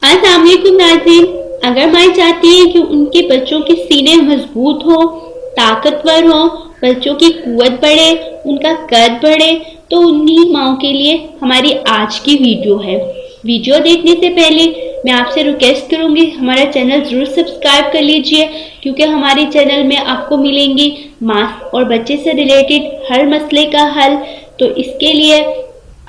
अस्सलाम वालेकुम नाज़रीन। अगर माएँ चाहती हैं कि उनके बच्चों के सीने मजबूत हो, ताकतवर हो, बच्चों की कुव्वत बढ़े, उनका कद बढ़े, तो उन्हीं माओं के लिए हमारी आज की वीडियो है। वीडियो देखने से पहले मैं आपसे रिक्वेस्ट करूंगी हमारा चैनल ज़रूर सब्सक्राइब कर लीजिए, क्योंकि हमारे चैनल में आपको मिलेंगी माँ और बच्चे से रिलेटेड हर मसले का हल। तो इसके लिए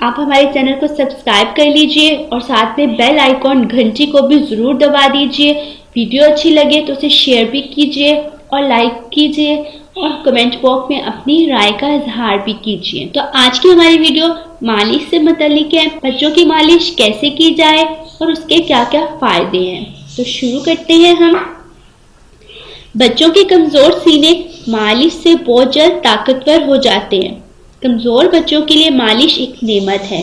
आप हमारे चैनल को सब्सक्राइब कर लीजिए और साथ में बेल आइकॉन घंटी को भी ज़रूर दबा दीजिए। वीडियो अच्छी लगे तो उसे शेयर भी कीजिए और लाइक कीजिए और कमेंट बॉक्स में अपनी राय का इजहार भी कीजिए। तो आज की हमारी वीडियो मालिश से मुताल्लिक है। बच्चों की मालिश कैसे की जाए और उसके क्या क्या फ़ायदे हैं, तो शुरू करते हैं हम। बच्चों के कमज़ोर सीने मालिश से बहुत जल्द ताकतवर हो जाते हैं। कमज़ोर बच्चों के लिए मालिश एक नेमत है।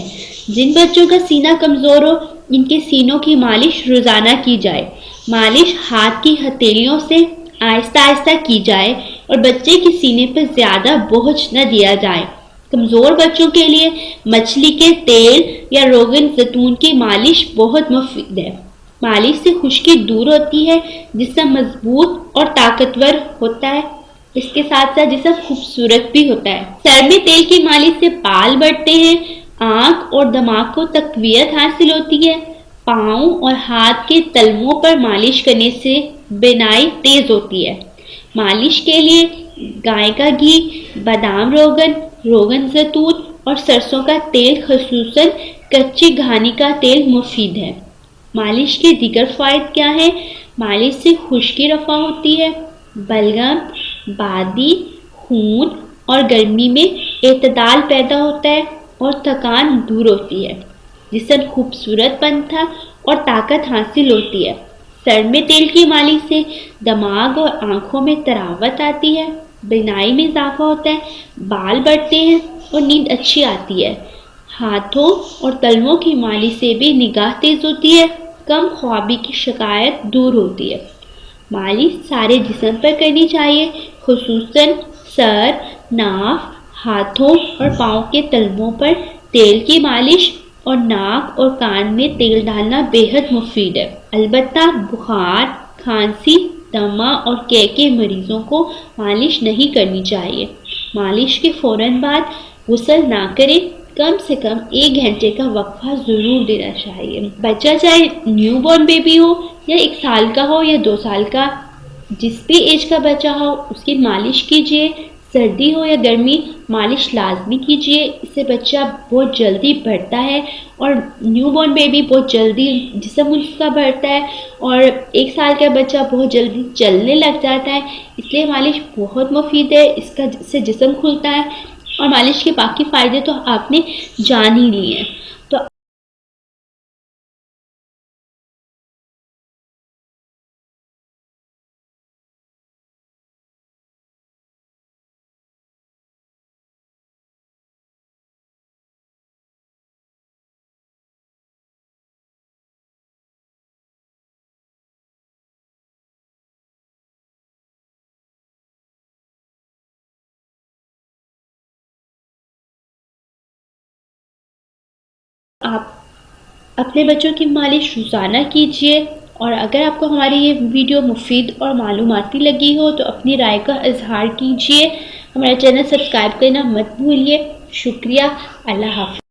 जिन बच्चों का सीना कमज़ोर हो, इनके सीनों की मालिश रोज़ाना की जाए। मालिश हाथ की हथेलियों से आहिस्ता आहिस्ता की जाए और बच्चे के सीने पर ज़्यादा बोझ न दिया जाए। कमज़ोर बच्चों के लिए मछली के तेल या रोगन जैतून की मालिश बहुत मुफीद है। मालिश से खुश्की दूर होती है, जिस्म मजबूत और ताकतवर होता है। इसके साथ साथ जिसम खूबसूरत भी होता है। सर में तेल की मालिश से बाल बढ़ते हैं, आंख और दिमाग को तकवीयत हासिल होती है। पाँव और हाथ के तलवों पर मालिश करने से बिनाई तेज होती है। मालिश के लिए गाय का घी, बादाम रोगन, रोगन जैतून और सरसों का तेल, खसूसन कच्ची घानी का तेल मुफीद है। मालिश के दीगर फ़ायदे क्या हैं? मालिश से खुश्की रफा होती है, बलगम, बादी, खून और गर्मी में एतदाल पैदा होता है और थकान दूर होती है। जिस्म खूबसूरत बनता और ताकत हासिल होती है। सर में तेल की मालिश से दिमाग और आँखों में तरावत आती है, बिनाई में इजाफा होता है, बाल बढ़ते हैं और नींद अच्छी आती है। हाथों और तलवों की मालिश से भी निगाह तेज होती है, कम ख्वाबी की शिकायत दूर होती है। मालिश सारे जिस्म पर करनी चाहिए, खुसूसन सर, नाक, हाथों और पाँव के तलवों पर तेल की मालिश और नाक और कान में तेल डालना बेहद मुफीद है। अलबत्ता बुखार, खांसी, दमा और के मरीजों को मालिश नहीं करनी चाहिए। मालिश के फौरन बाद गुस्ल ना करें, कम से कम 1 घंटे का वक्फा ज़रूर देना चाहिए। बच्चा चाहे न्यू बॉर्न बेबी हो या 1 साल का हो या 2 साल का, जिस भी एज का बच्चा हो उसकी मालिश कीजिए। सर्दी हो या गर्मी, मालिश लाजमी कीजिए। इससे बच्चा बहुत जल्दी बढ़ता है और न्यू बॉर्न बेबी बहुत जल्दी जिस्म उसका बढ़ता है और 1 साल का बच्चा बहुत जल्दी चलने लग जाता है। इसलिए मालिश बहुत मुफीद है, इससे जिस्म खुलता है। और मालिश के बाकी फ़ायदे तो आपने जान ही लिए हैं। तो आप अपने बच्चों की मालिश रोज़ाना कीजिए। और अगर आपको हमारी ये वीडियो मुफीद और मालूमाती लगी हो तो अपनी राय का इजहार कीजिए। हमारा चैनल सब्सक्राइब करना मत भूलिए। शुक्रिया। अल्लाह हाफ़िज़।